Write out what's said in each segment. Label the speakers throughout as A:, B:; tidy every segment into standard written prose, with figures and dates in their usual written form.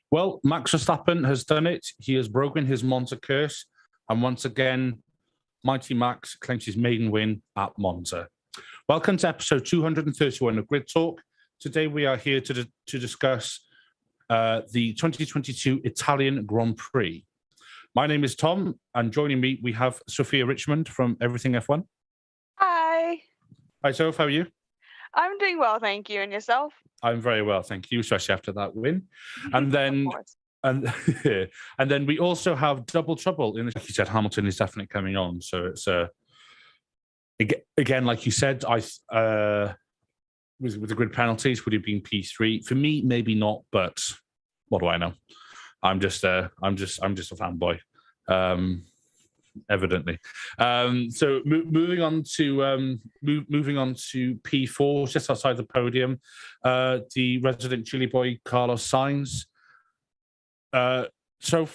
A: Well, Max Verstappen has done it. He has broken his Monza curse. And once again, Mighty Max claims his maiden win at Monza. Welcome to episode 231 of Grid Talk. Today we are here to discuss the 2022 Italian Grand Prix. My name is Tom, and joining me, we have Sophie Richmond from Everything F1.
B: Hi.
A: Hi, Sophie. How are you?
B: I'm doing well, thank you. And yourself?
A: I'm very well, thank you, especially after that win. And then and then we also have double trouble. Like you said, Hamilton is definitely coming on. So it's again, like you said, with the grid penalties, would it have been P3? For me, maybe not, but what do I know? I'm just a fanboy. Evidently. So moving on to P4, just outside the podium, the resident Chile boy Carlos Sainz. So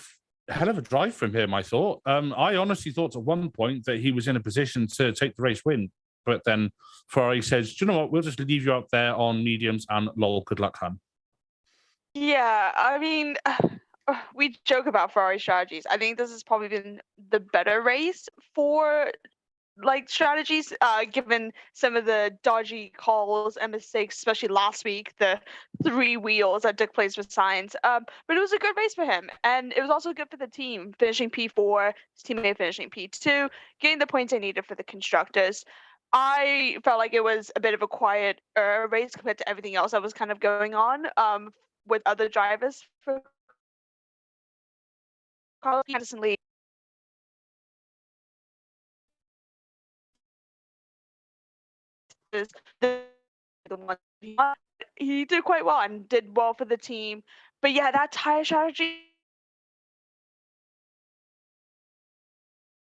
A: hell of a drive from him, I thought. I honestly thought at one point that he was in a position to take the race win, but then Ferrari says, "Do you know what? We'll just leave you out there on mediums and lol, good luck, hun."
B: Yeah, I mean, we joke about Ferrari strategies. I think this has probably been the better race for strategies, given some of the dodgy calls and mistakes, especially last week, the 3 wheels that took place with Sainz. But it was a good race for him, and it was also good for the team, finishing P4, his teammate finishing P2, getting the points they needed for the constructors. I felt like it was a bit of a quiet race compared to everything else that was kind of going on with other drivers for Carlos Sainz. He did quite well and did well for the team. But yeah, that tire strategy,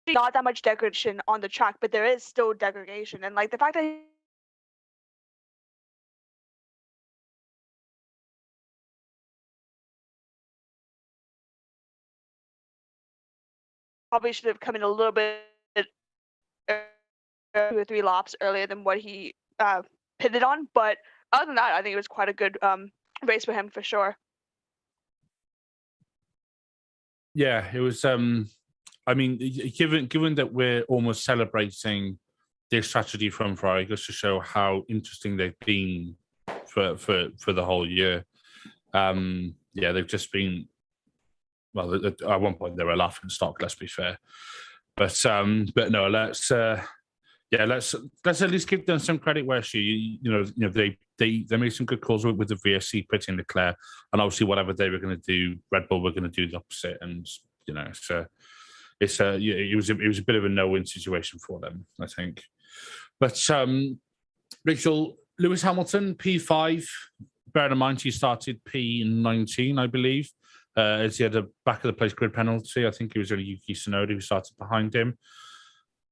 B: not that much degradation on the track, but there is still degradation. And the fact that probably should have come in a little bit 2 or 3 laps earlier than what he pitted on. But other than that, I think it was quite a good race for him for sure.
A: Yeah, it was. I mean, given that we're almost celebrating this strategy from Ferrari, just to show how interesting they've been for the whole year. Yeah, they've just been. Well, at one point they were a laughing stock. Let's be fair, but no, let's at least give them some credit where they made some good calls with the VSC pitting Leclerc, and obviously whatever they were going to do, Red Bull were going to do the opposite, and it was a bit of a no-win situation for them, I think. But Rachel, Lewis Hamilton P5. Bear in mind he started P19, I believe. As he had a back of the place grid penalty. I think it was only Yuki Tsunoda who started behind him.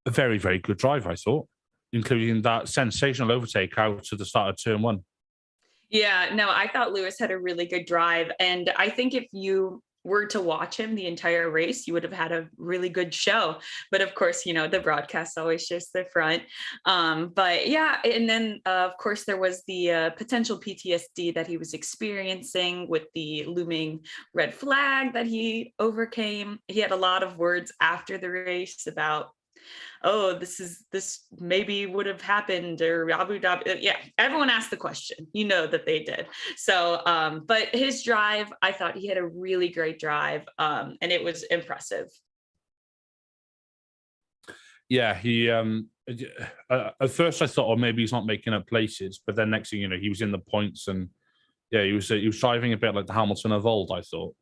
A: A very, very good drive, I thought, including that sensational overtake out to the start of turn 1.
C: Yeah, no, I thought Lewis had a really good drive. And I think if you were to watch him the entire race, you would have had a really good show. But of course, the broadcast always shows the front. But yeah, and then of course there was the potential PTSD that he was experiencing with the looming red flag that he overcame. He had a lot of words after the race about, oh, this maybe would have happened, or Abu Dhabi. Yeah, everyone asked the question, that they did. So, but his drive, I thought he had a really great drive, and it was impressive.
A: Yeah, he, at first I thought, oh, maybe he's not making up places, but then next thing you know, he was in the points, and yeah, he was driving a bit like the Hamilton of old, I thought.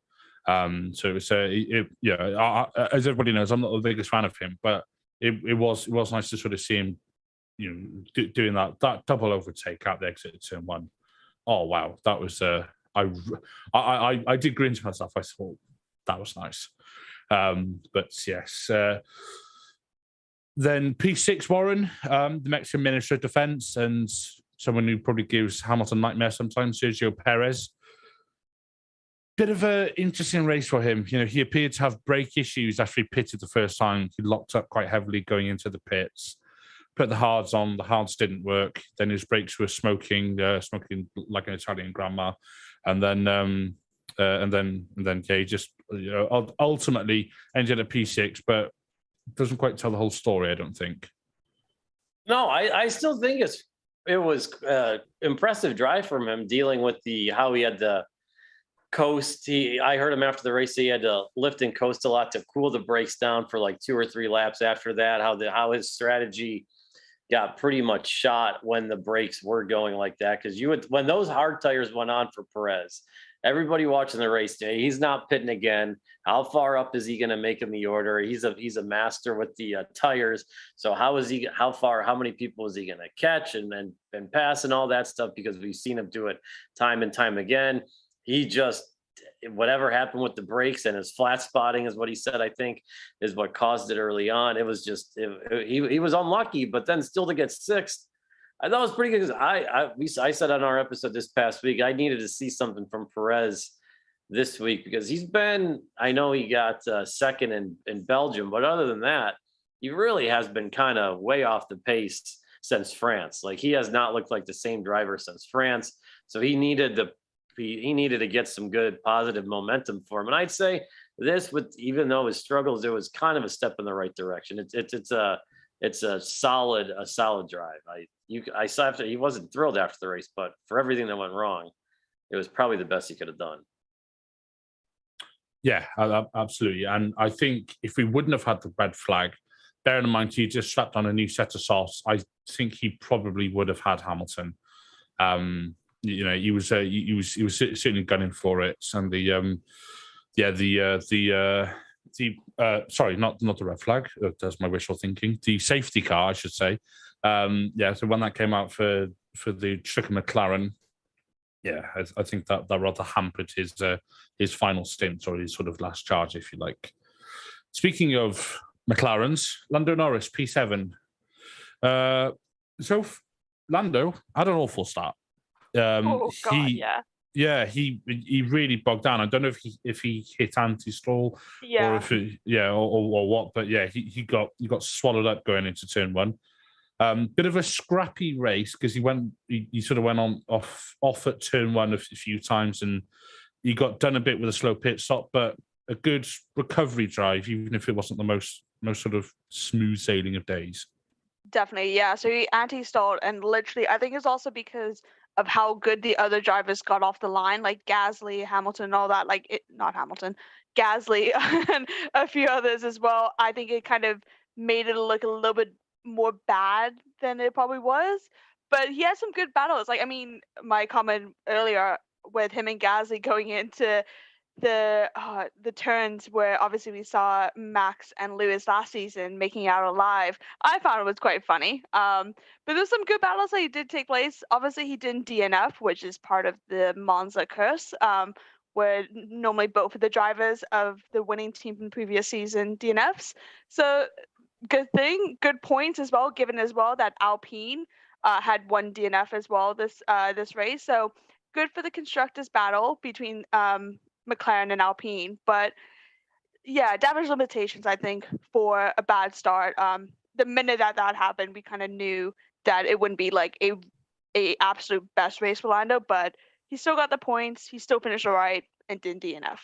A: So it was, as everybody knows, I'm not the biggest fan of him, but it was nice to sort of see him, doing that double overtake out the exit of turn 1. Oh wow, that was I did grin to myself. I thought that was nice. But yes, then P6 Warren, the Mexican Minister of Defense, and someone who probably gives Hamilton nightmares sometimes, Sergio Perez. Bit of an interesting race for him. He appeared to have brake issues after he pitted the first time. He locked up quite heavily going into the pits. Put the hards on. The hards didn't work. Then his brakes were smoking like an Italian grandma. And then and then he just ultimately ended at P6, but doesn't quite tell the whole story, I don't think.
D: No, I still think it was impressive drive from him, dealing with how he had to coast. I heard him after the race, he had to lift and coast a lot to cool the brakes down for like 2 or 3 laps after that. How his strategy got pretty much shot when the brakes were going like that, because when those hard tires went on for Perez, everybody watching the race today, he's not pitting again. How far up is he going to make in the order? He's a master with the tires. So how many people is he going to catch and pass and all that stuff? Because we've seen him do it time and time again. He just, whatever happened with the brakes and his flat spotting is what he said, I think, is what caused it early on. It was just, he was unlucky, but then still to get 6th, I thought it was pretty good. I said on our episode this past week, I needed to see something from Perez this week, because I know he got 2nd in Belgium, but other than that, he really has been kind of way off the pace since France. Like, he has not looked like the same driver since France. So he needed to get some good positive momentum for him. And I'd say this, even though his struggles, it was kind of a step in the right direction. It's a solid drive. I saw he wasn't thrilled after the race, but for everything that went wrong, it was probably the best he could have done.
A: Yeah, absolutely. And I think if we wouldn't have had the red flag, bearing in mind he just strapped on a new set of softs, I think he probably would have had Hamilton. He was certainly gunning for it. And sorry, not the red flag. That's my wishful thinking. The safety car, I should say. So when that came out for the Schorr McLaren, I think that rather hampered his final stint, or his sort of last charge, if you like. Speaking of McLarens, Lando Norris, P7. So Lando had an awful start. He really bogged down. I don't know if he hit anti-stall, or or what, but he got swallowed up going into turn 1. Bit of a scrappy race, because he sort of went off at turn 1 a few times, and he got done a bit with a slow pit stop, but a good recovery drive, even if it wasn't the most sort of smooth sailing of days.
B: Definitely, yeah. So he anti-stalled, and literally, I think it's also because of how good the other drivers got off the line, like Gasly, Hamilton, all that. Not Hamilton, Gasly, and a few others as well. I think it kind of made it look a little bit more bad than it probably was. But he had some good battles. My comment earlier with him and Gasly going into the turns where obviously we saw Max and Lewis last season making out alive, I found it was quite funny. But there's some good battles that did take place. Obviously, he didn't DNF, which is part of the Monza curse, where normally both of the drivers of the winning team from previous season DNFs. So good thing, good points as well, given as well that Alpine had 1 DNF as well this race. So good for the constructors battle between McLaren and Alpine. But damage limitations, I think, for a bad start. The minute that happened, we kind of knew that it wouldn't be like a absolute best race for Lando, but he still got the points. He still finished all right and didn't DNF.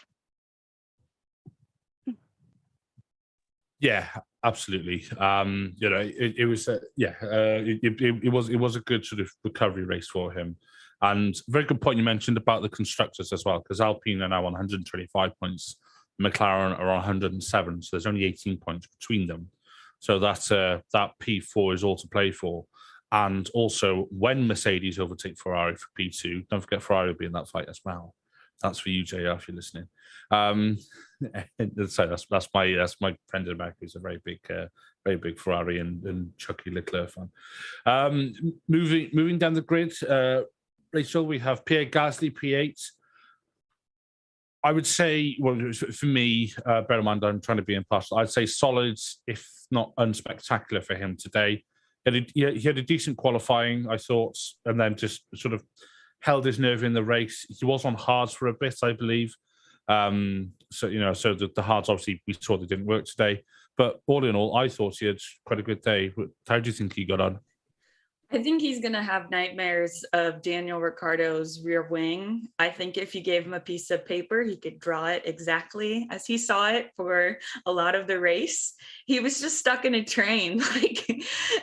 A: Yeah, absolutely. It was a good sort of recovery race for him. And very good point you mentioned about the constructors as well, because Alpine are now on 125 points, McLaren are on 107, so there's only 18 points between them. So that P4 is all to play for. And also, when Mercedes overtake Ferrari for P2, don't forget Ferrari will be in that fight as well. That's for you, JR, if you're listening. So that's my friend in America, who's a very big Ferrari and Chucky Leclerc fan. Moving down the grid, Rachel, we have Pierre Gasly, P8. I would say, well, for me, bear in mind I'm trying to be impartial, I'd say solid, if not unspectacular for him today. He had a decent qualifying, I thought, and then just sort of held his nerve in the race. He was on hards for a bit, I believe. So the hards, obviously, we saw they didn't work today. But all in all, I thought he had quite a good day. How do you think he got on?
C: I think he's going to have nightmares of Daniel Ricciardo's rear wing. I think if you gave him a piece of paper, he could draw it exactly as he saw it for a lot of the race. He was just stuck in a train,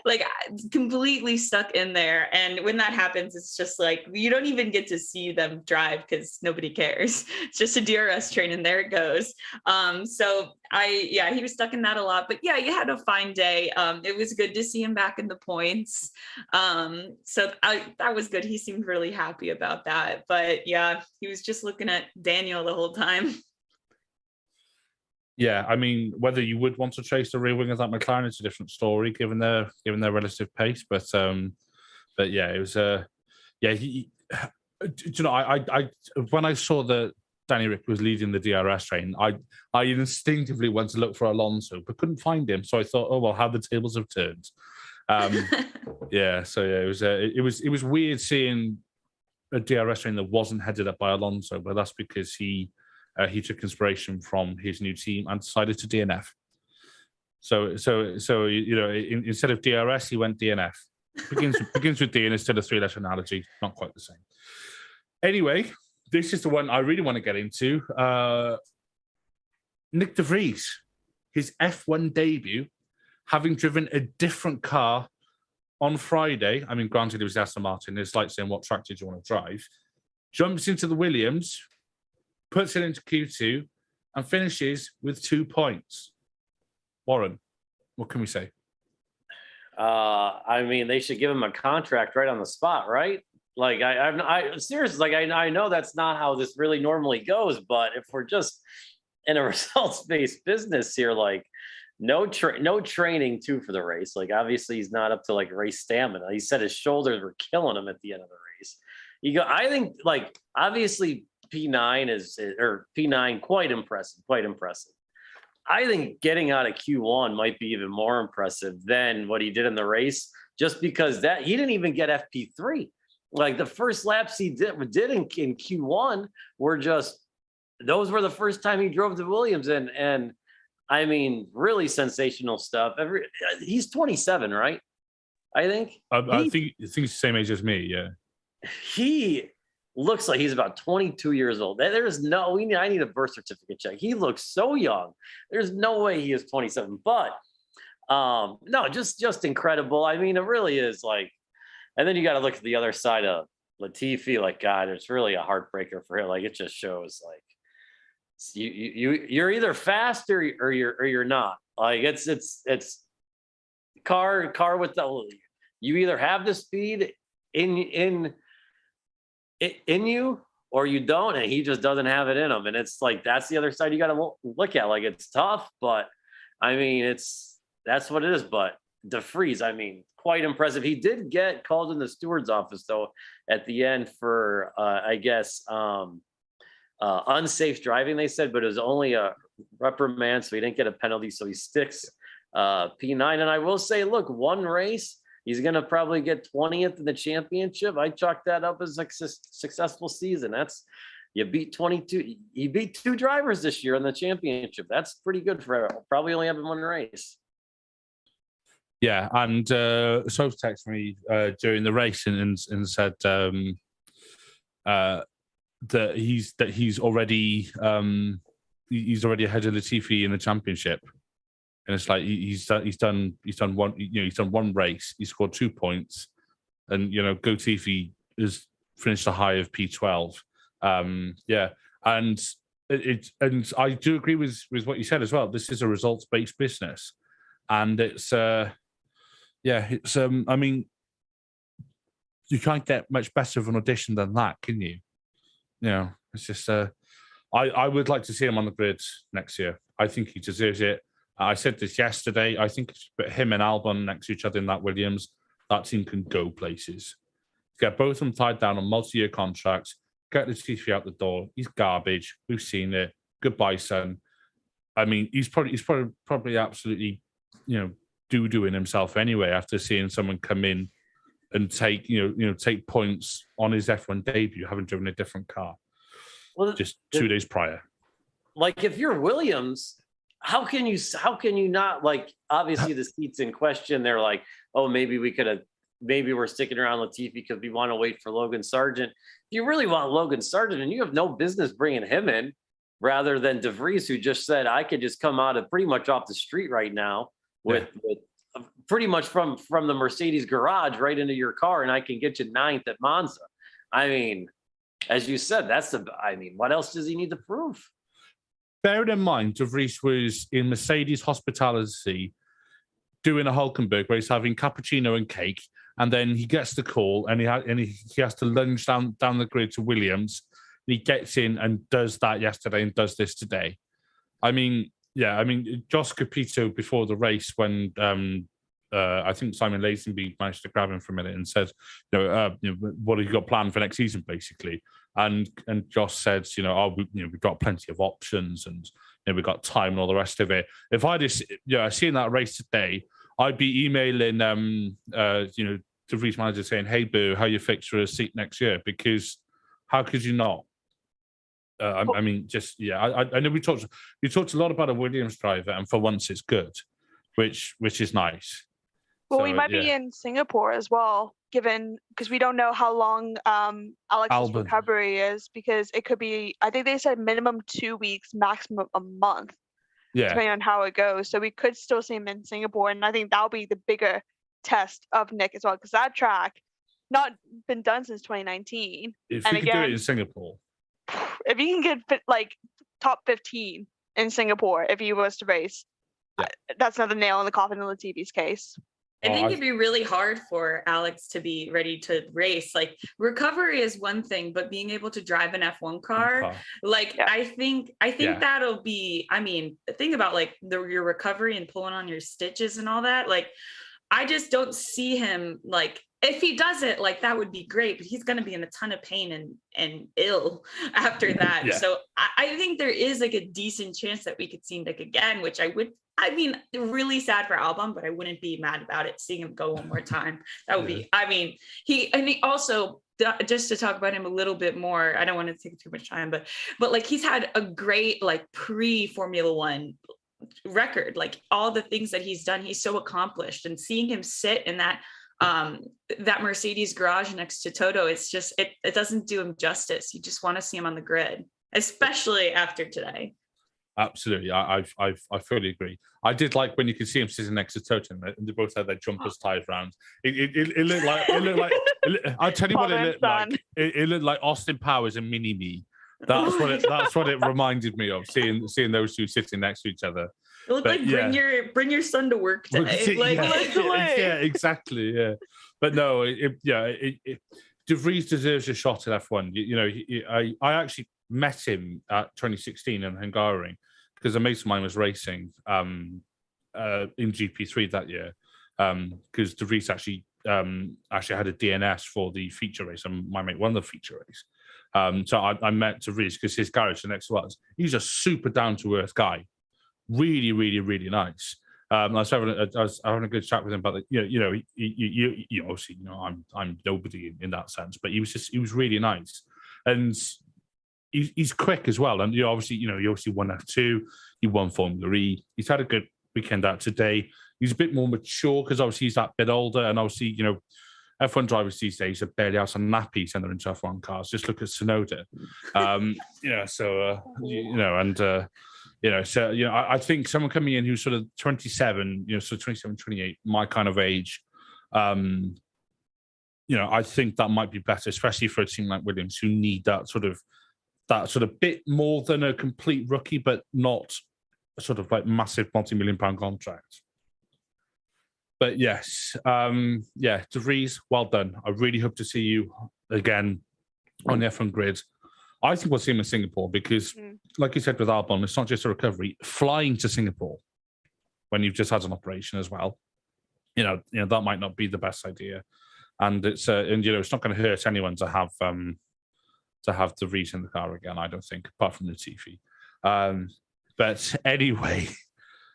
C: like completely stuck in there. And when that happens, it's just like, you don't even get to see them drive because nobody cares. It's just a DRS train and there it goes. He was stuck in that a lot, but yeah, you had a fine day. It was good to see him back in the points. That was good. He seemed really happy about that, but yeah, he was just looking at Daniel the whole time.
A: Yeah, I mean, whether you would want to chase the rear wingers like McLaren, it's a different story given their relative pace. But yeah, it was I when I saw that Danny Ric was leading the DRS train, I instinctively went to look for Alonso, but couldn't find him. So I thought, oh well, how the tables have turned. It was weird seeing a DRS train that wasn't headed up by Alonso, but that's because he took inspiration from his new team and decided to DNF. So instead of DRS, he went DNF. Begins with D and instead of three-letter analogy. Not quite the same. Anyway, this is the one I really want to get into. Nyck de Vries, his F1 debut, having driven a different car on Friday. I mean, granted, it was Aston Martin. It's like saying, what track did you want to drive? Jumps into the Williams, puts it into Q2, and finishes with 2 points. Warren, what can we say?
D: I mean, they should give him a contract right on the spot, right? Like, I seriously, like, I know that's not how this really normally goes, but if we're just in a results-based business here, like, no training too for the race. Like, obviously he's not up to like race stamina. He said his shoulders were killing him at the end of the race. I think, like, obviously P9 quite impressive. I think getting out of Q1 might be even more impressive than what he did in the race, just because that he didn't even get FP3. Like, the first laps he did in Q1 were just, those were the first time he drove the Williams, and I mean, really sensational stuff. He's 27, right? I think.
A: I think he's the same age as me. Yeah.
D: He looks like he's about 22 years old. I need a birth certificate check. He looks so young. There's no way he is 27. But no, just incredible. I mean, it really is like. And then you got to look at the other side of Latifi. Like, God, it's really a heartbreaker for him. Like, it just shows like. You're either fast or you're not. Like, it's car with the, you either have the speed in you or you don't, and he just doesn't have it in him. And it's like, that's the other side you got to look at. Like, it's tough, but I mean, that's what it is. But de Vries, I mean, quite impressive. He did get called in the steward's office though at the end for I guess unsafe driving, they said, but it was only a reprimand, so he didn't get a penalty, so he sticks P9. And I will say, look, one race, he's going to probably get 20th in the championship. I chalk that up as a successful season. You beat 22. He beat 2 drivers this year in the championship. That's pretty good for probably only having one race.
A: Yeah, and Sophie texted me during the race and said that he's already ahead of Latifi in the championship, and it's like he's done one race, he scored 2 points, and Latifi has finished a high of P12. And I do agree with what you said as well. This is a results-based business, and it's I mean, you can't get much better of an audition than that, can you? It's just I would like to see him on the grid next year. I think he deserves it. I said this yesterday. I think put him and Albon next to each other in that Williams, that team can go places. Get both of them tied down on multi-year contracts. Get the Latifi out the door. He's garbage. We've seen it. Goodbye, son. I mean, he's probably absolutely doo-dooing himself anyway after seeing someone come in and take points on his F1 debut, having driven a different car. Well, just 2 days prior.
D: Like, if you're Williams, how can you not, like, obviously the seats in question, they're like, oh, maybe we could have maybe we're sticking around Latifi because we want to wait for Logan Sargent. If you really want Logan Sargent, and you have no business bringing him in, rather than De Vries, who just said, I could just come out of pretty much off the street right now with pretty much from the Mercedes garage right into your car, and I can get you 9th at Monza. I mean, as you said, what else does he need to prove?
A: Bearing in mind, De Vries was in Mercedes hospitality doing a Hulkenberg where he's having cappuccino and cake, and then he gets the call and he has to lunge down the grid to Williams. And he gets in and does that yesterday and does this today. I mean, Josh Capito before the race when I think Simon Lazenby managed to grab him for a minute and said, what have you got planned for next season, basically? And Josh said, we've got plenty of options and we've got time and all the rest of it. If I just, seen that race today, I'd be emailing, De Vries manager saying, hey, Boo, how you fixed for a seat next year? Because how could you not? I know we talked a lot about a Williams driver, and for once it's good, which is nice.
B: Well, we might be in Singapore as well, because we don't know how long Alex's recovery is, because it could be, I think they said minimum 2 weeks, maximum a month, depending on how it goes. So we could still see him in Singapore, and I think that'll be the bigger test of Nyck as well, because that track not been done since 2019.
A: If we could do it in Singapore.
B: If he can get top 15 in Singapore, if he was to race, that's another nail in the coffin in Latifi's case.
C: I think it'd be really hard for Alex to be ready to race. Like, recovery is one thing, but being able to drive an F1 car, I think that'll be, think about your recovery and pulling on your stitches and all that. Like, I just don't see him, if he does it, that would be great, but he's going to be in a ton of pain and ill after that. Yeah. So I think there is a decent chance that we could see Nyck again, which really sad for Albon, but I wouldn't be mad about it, seeing him go one more time. That would be, he also, just to talk about him a little bit more, I don't want to take too much time, but he's had a great pre-Formula One record, all the things that he's done, he's so accomplished, and seeing him sit in that Mercedes garage next to Toto, it's just, it doesn't do him justice. You just want to see him on the grid, especially after today.
A: Absolutely. I fully agree. I did like when you could see him sitting next to Toto and they both had their jumpers tied round. It looked like I'll tell you what it looked like. It looked like Austin Powers and Mini-Me. That's what it reminded me of, seeing those two sitting next to each other.
C: It looked bring your son to work today.
A: Yeah, exactly. Yeah, but no, De Vries deserves a shot at F1. I actually met him at 2016 in Hungary because a mate of mine was racing in GP3 that year. Because De Vries actually had a DNS for the feature race, and my mate won the feature race. So I met De Vries because his garage next to us. He's a super down to earth guy, really, really, really nice. I was having a good chat with him about you obviously I'm nobody in that sense, but he was really nice, and he's quick as well. And he obviously won F2, he won Formula E. He's had a good weekend out today. He's a bit more mature because obviously he's that bit older, and obviously F1 drivers these days are barely out on nappies and they're into F1 cars. Just look at Tsunoda. I think someone coming in who's sort of 27, so 27, 28, my kind of age, I think that might be better, especially for a team like Williams, who need that sort of bit more than a complete rookie, but not a sort of massive multi-million-pound contract. But yes, De Vries, well done. I really hope to see you again on the F1 grid. I think we'll see him in Singapore because, like you said with Albon, it's not just a recovery. Flying to Singapore when you've just had an operation as well, that might not be the best idea. And it's it's not going to hurt anyone to have De Vries in the car again, I don't think, apart from Latifi. But anyway.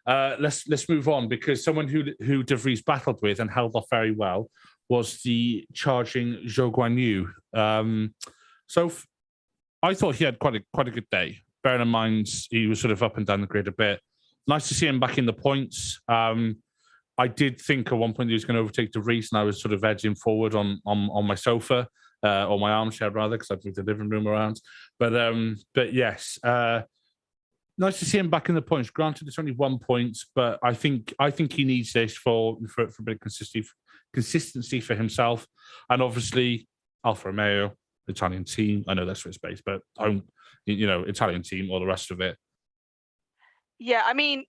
A: Let's move on, because someone who De Vries battled with and held off very well was the charging Zhou Guanyu. So I thought he had quite a good day. Bearing in mind he was sort of up and down the grid a bit. Nice to see him back in the points. I did think at one point he was going to overtake De Vries, and I was sort of edging forward on my sofa, or my armchair rather, because I've moved the living room around. But yes, nice to see him back in the points. Granted, it's only 1 point, but I think he needs this for a bit of consistency for himself, and obviously Alfa Romeo, Italian team. I know that's Swiss based, but Italian team, all the rest of it.
B: Yeah, I mean,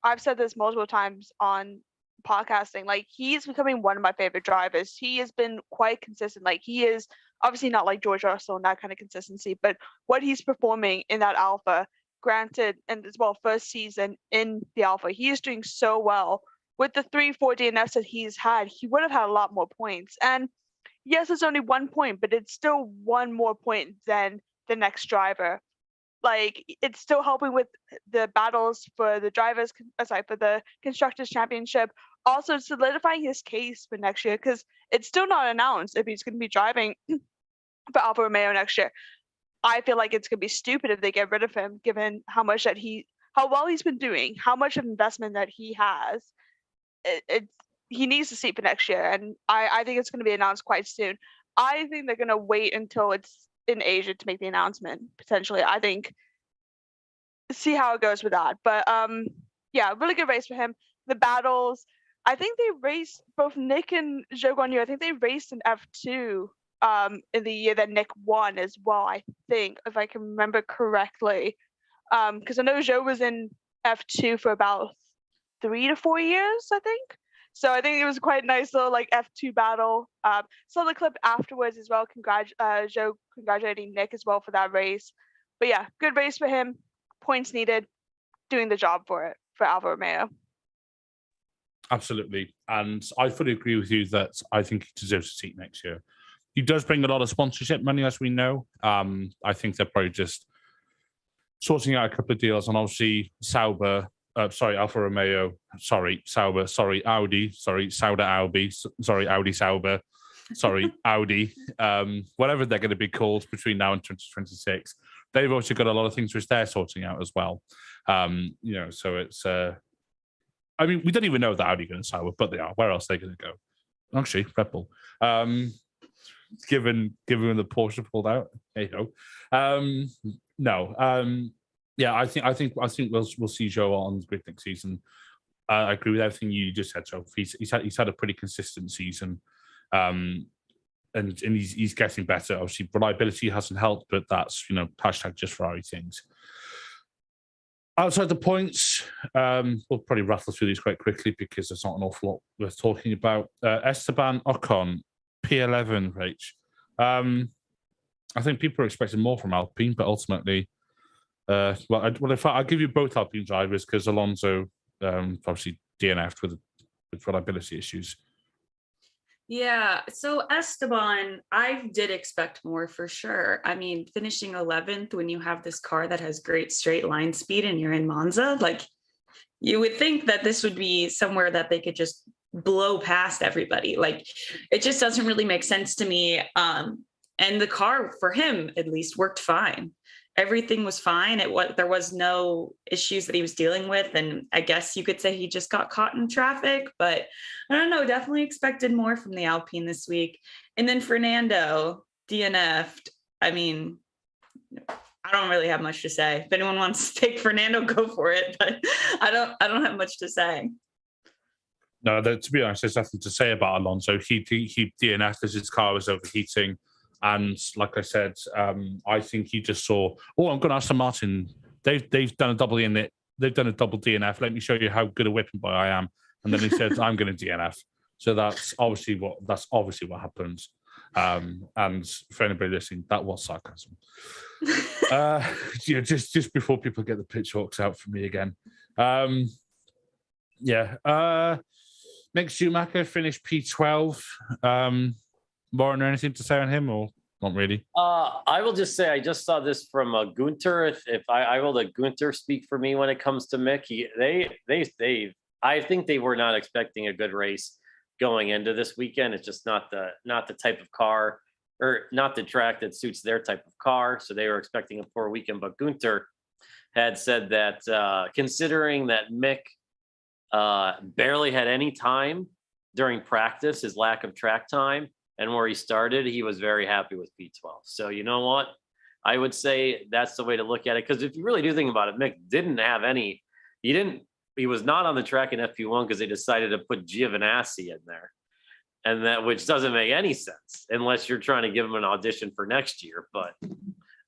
B: I've said this multiple times on podcasting. Like, he's becoming one of my favorite drivers. He has been quite consistent. Like, he is obviously not like George Russell and that kind of consistency, but what he's performing in that Alpha, granted, and as well, first season in the Alpha, he is doing so well. With the 3-4 DNFs that he's had, he would have had a lot more points. And yes, it's only 1 point, but it's still one more point than the next driver. Like, it's still helping with the battles for the for the Constructors' Championship. Also solidifying his case for next year, because it's still not announced if he's going to be driving for Alfa Romeo next year. I feel like it's going to be stupid if they get rid of him, given how well he's been doing, how much of investment that he has. He needs to see for next year, and I think it's going to be announced quite soon. I think they're going to wait until it's in Asia to make the announcement, potentially. I think, see how it goes with that. But yeah, really good race for him. The battles, I think they raced, both Nyck and Zhou Guanyu, I think they raced in F2 in the year that Nyck won as well, I think, if I can remember correctly. Because I know Zhou was in F2 for about 3 to 4 years, I think. So I think it was quite a nice little like F2 battle. Saw the clip afterwards as well. Zhou congratulating Nyck as well for that race. But yeah, good race for him. Points needed. Doing the job for Alfa Romeo.
A: Absolutely. And I fully agree with you that I think he deserves a seat next year. He does bring a lot of sponsorship money, as we know. I think they're probably just sorting out a couple of deals. And obviously, Alfa Romeo, Sauber, Audi, Sauber Albi, Audi Sauber, Audi, whatever they're going to be called between now and 2026. They've also got a lot of things which they're sorting out as well. So it's, I mean, we don't even know that Audi are going to Sauber, but they are. Where else are they going to go? Actually, Red Bull. Given the Porsche pulled out, hey ho. Yeah, I think we'll see Zhou on grid next season. I agree with everything you just said, Joe. He's had a pretty consistent season, and he's getting better. Obviously, reliability hasn't helped, but that's hashtag just Ferrari things. Outside the points, we'll probably rattle through these quite quickly because there's not an awful lot worth talking about. Esteban Ocon, P11, Rach. I think people are expecting more from Alpine, but ultimately. I'll give you both Alpine drivers because Alonso obviously DNF'd with reliability issues.
C: Yeah, so Esteban, I did expect more for sure. I mean, finishing 11th when you have this car that has great straight line speed and you're in Monza, like you would think that this would be somewhere that they could just blow past everybody. Like it just doesn't really make sense to me. And the car for him at least worked fine. Everything was fine. There was no issues that he was dealing with. And I guess you could say he just got caught in traffic, but I don't know, definitely expected more from the Alpine this week. And then Fernando DNF'd. I mean, I don't really have much to say. If anyone wants to take Fernando, go for it, but I don't have much to say.
A: No, to be honest, there's nothing to say about Alonso. He DNF'd as his car was overheating. And like I said, I think he just saw, I'm going to Aston Martin. They've done a double DNF. They've done a double DNF. Let me show you how good a whipping boy I am. And then he said, I'm going to DNF. So that's obviously what happens. And for anybody listening, that was sarcasm. Just before people get the pitchforks out for me again. Mick Schumacher finished P12. Warren, anything to say on him or not really?
D: I will just say I just saw this from Gunter. If I will let Gunter speak for me when it comes to Mick. I think they were not expecting a good race going into this weekend. It's just not the type of car or not the track that suits their type of car. So they were expecting a poor weekend. But Gunter had said that considering that Mick Barely had any time during practice, his lack of track time. And where he started, he was very happy with P12. So you know what? I would say that's the way to look at it. Because if you really do think about it, Mick didn't have any. He was not on the track in FP1 because they decided to put Giovinazzi in there, and that which doesn't make any sense unless you're trying to give him an audition for next year. But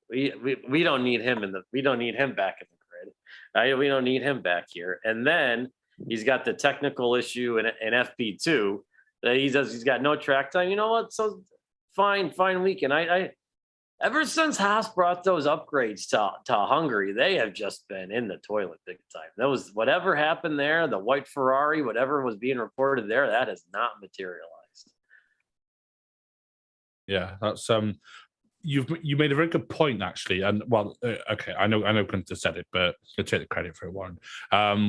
D: we don't need him we don't need him back in the grid. We don't need him back here. And then he's got the technical issue in FP2 that he's got no track time. You know what? So fine weekend. I ever since Haas brought those upgrades to Hungary, they have just been in the toilet big time. That was whatever happened there, the white Ferrari, whatever was being reported there, that has not materialized.
A: Yeah, that's you made a very good point actually, and okay, I know Gunther said it, but I'll take the credit for it, Warren.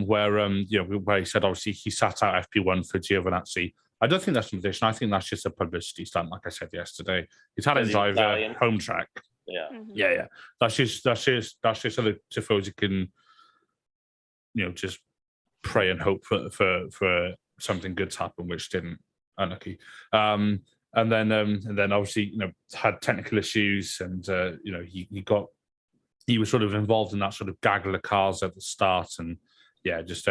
A: Where he said obviously he sat out FP1 for Giovinazzi. I don't think that's an addition. I think that's just a publicity stunt, like I said yesterday. Italian driver, home track.
D: Yeah.
B: Mhm.
A: Yeah. That's just so that Tifosi can, just pray and hope for something good to happen, which didn't. Unlucky. And then obviously had technical issues, and he was sort of involved in that sort of gaggle of cars at the start, and just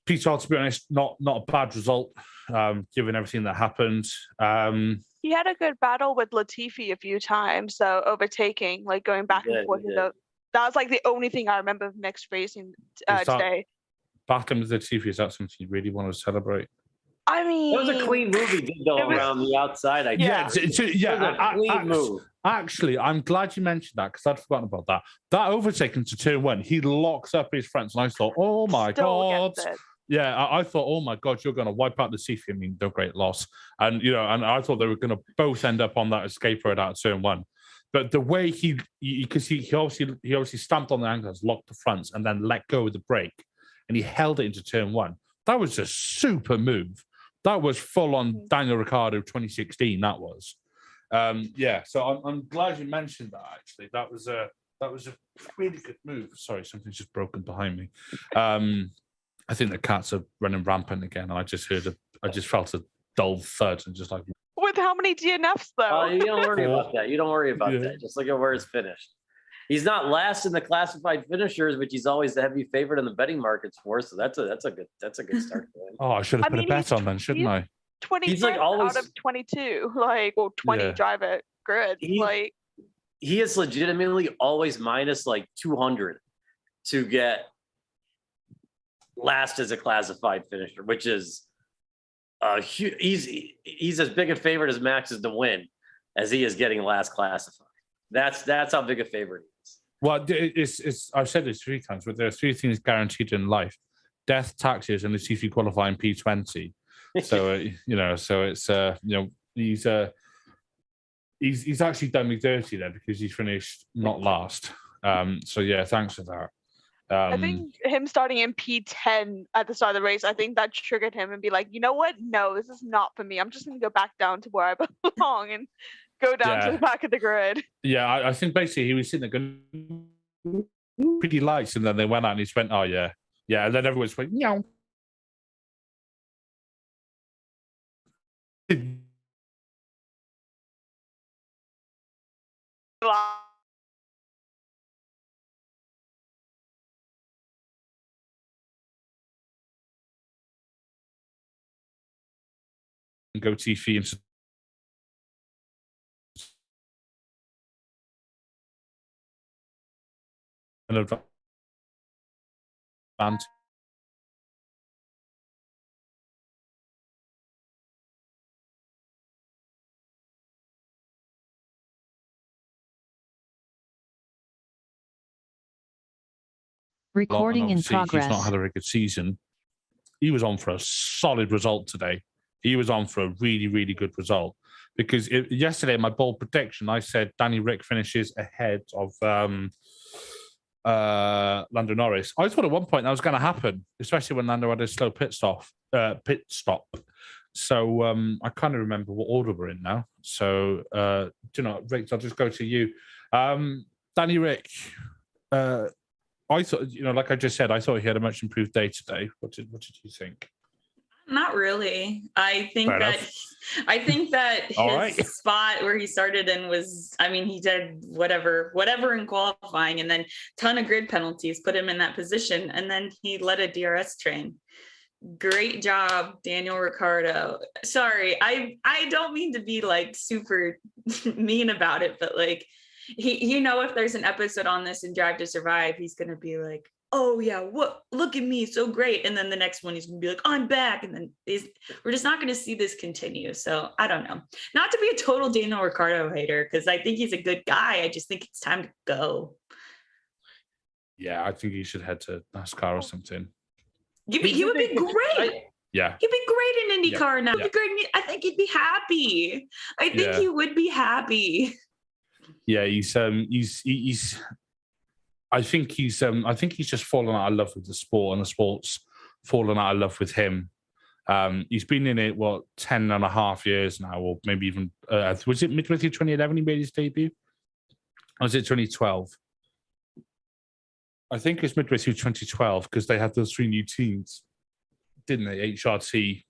A: P12, to be honest, not a bad result, given everything that happened.
B: He had a good battle with Latifi a few times, so overtaking, like going back and forth. That was like the only thing I remember of next racing today.
A: Battling with Latifi, is that something you really want to celebrate?
B: I mean,
D: it was a clean move he did though around the outside.
A: It was a clean move. Actually, I'm glad you mentioned that because I'd forgotten about that. That overtake into turn one, he locks up his fronts, and I thought, oh my God. Yeah, I thought, oh my God, you're going to wipe out the Latifi. I mean, no great loss. And, and I thought they were going to both end up on that escape road out of turn one. But the way he obviously stamped on the anchors, locked the fronts, and then let go of the brake, and he held it into turn one. That was a super move. That was full on Daniel Ricciardo 2016. That was, So I'm glad you mentioned that. Actually, that was a really good move. Sorry, something's just broken behind me. I think the cats are running rampant again. I just felt a dull thud and just like.
B: With how many DNFs though?
D: You don't worry about that. You don't worry about that. Just look at where it's finished. He's not last in the classified finishers, which he's always the heavy favorite in the betting markets for. So that's a good start for him.
A: Oh, I should have put a bet on then, shouldn't I?
B: 20 he's like always out of 22, 20 drive it grid.
D: He is legitimately always minus 200 to get last as a classified finisher, which is he's as big a favorite as Max is to win as he is getting last classified. That's how big a favorite he is.
A: Well, it's I've said this 3 times, but there are 3 things guaranteed in life: death, taxes, and the Latifi qualifying P20. So so it's he's actually done me dirty there because he's finished not last. So yeah, thanks for that.
B: I think him starting in P10 at the start of the race, I think that triggered him and be like, you know what? No, this is not for me. I'm just going to go back down to where I belong and go down to the back of the grid. Yeah,
A: I think basically he was sitting there going, pretty lights, and then they went out and he just went, oh yeah. Yeah, and then everyone's went, meow. Go TV and an advantage.
E: Recording in progress.
A: He's not had a very good season. He was on for a solid result today. He was on for a really, really good result because yesterday, my bold prediction, I said Danny Rick finishes ahead of Lando Norris. I thought at one point that was going to happen, especially when Lando had a slow pit stop. So I kind of remember what order we're in now. So, Rick, I'll just go to you. Danny Rick, I thought, like I just said, I thought he had a much improved day today. What did you think?
C: Not really. I think
A: Fair
C: that
A: enough. All right.
C: his spot where he started in was, I mean, he did whatever in qualifying, and then ton of grid penalties put him in that position, and then he led a DRS train. Great job, Daniel Ricciardo. Sorry, I don't mean to be like super mean about it, but like he, if there's an episode on this in Drive to Survive, he's gonna be like, oh yeah, what? Look at me, so great. And then the next one, he's gonna be like, I'm back. And then we're just not gonna see this continue. So I don't know. Not to be a total Daniel Ricciardo hater, because I think he's a good guy. I just think it's time to go.
A: Yeah, I think he should head to NASCAR or something.
C: He would be great.
A: Yeah.
C: He'd be great in IndyCar now.
A: Yeah.
C: He'd be great. I think he'd be happy. I think he would be happy.
A: Yeah, I think he's just fallen out of love with the sport, and the sport's fallen out of love with him. He's been in it 10 and a half years now, or maybe even was it midway through 2011 he made his debut? Or was it 2012? I think it's midway through 2012 because they had those 3 new teams, didn't they? HRT,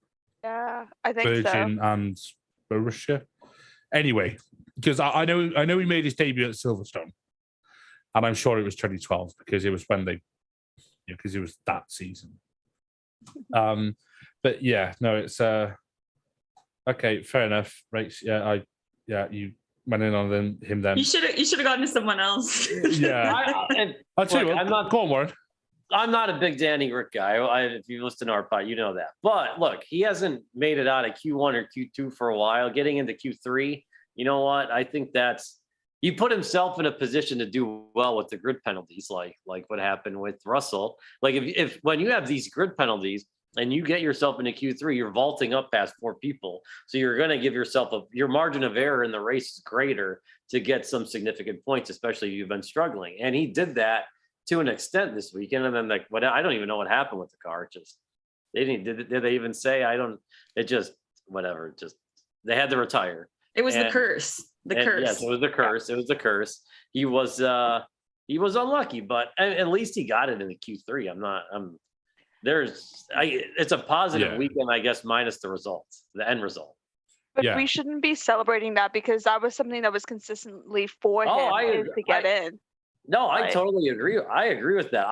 B: Yeah, I think
A: Virgin, and Borussia. Anyway, because I know he made his debut at Silverstone. And I'm sure it was 2012 because it was when because it was that season. But yeah, no, it's okay, fair enough. Right? You went in on him then.
C: You should have gone to someone else.
A: Yeah, I'll tell you what. Go on, Warren.
D: I'm not a big Danny Rick guy. If you listen to our pod, you know that. But look, he hasn't made it out of Q1 or Q2 for a while. Getting into Q3, you know what? I think he put himself in a position to do well with the grid penalties, like what happened with Russell. Like if when you have these grid penalties and you get yourself into Q3, you're vaulting up past 4 people. So you're going to give yourself your margin of error in the race is greater to get some significant points, especially if you've been struggling. And he did that to an extent this weekend. And then I don't even know what happened with the car. Did they even say, they had to retire.
C: It was the curse. Curse.
D: Yes, it was the curse. It was the curse. He was unlucky, but at least he got it in the Q3. It's a positive weekend, I guess, minus the end result.
B: But we shouldn't be celebrating that because that was something that was consistently for him to get in.
D: No, I totally agree. I agree with that.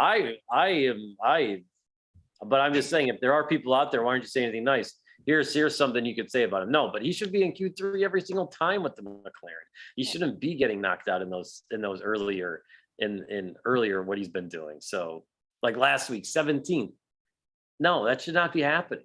D: But I'm just saying, if there are people out there, why don't you say anything nice? Here's something you could say about him. No, but he should be in Q3 every single time with the McLaren. He shouldn't be getting knocked out in those earlier what he's been doing. So like last week, 17th. No, that should not be happening.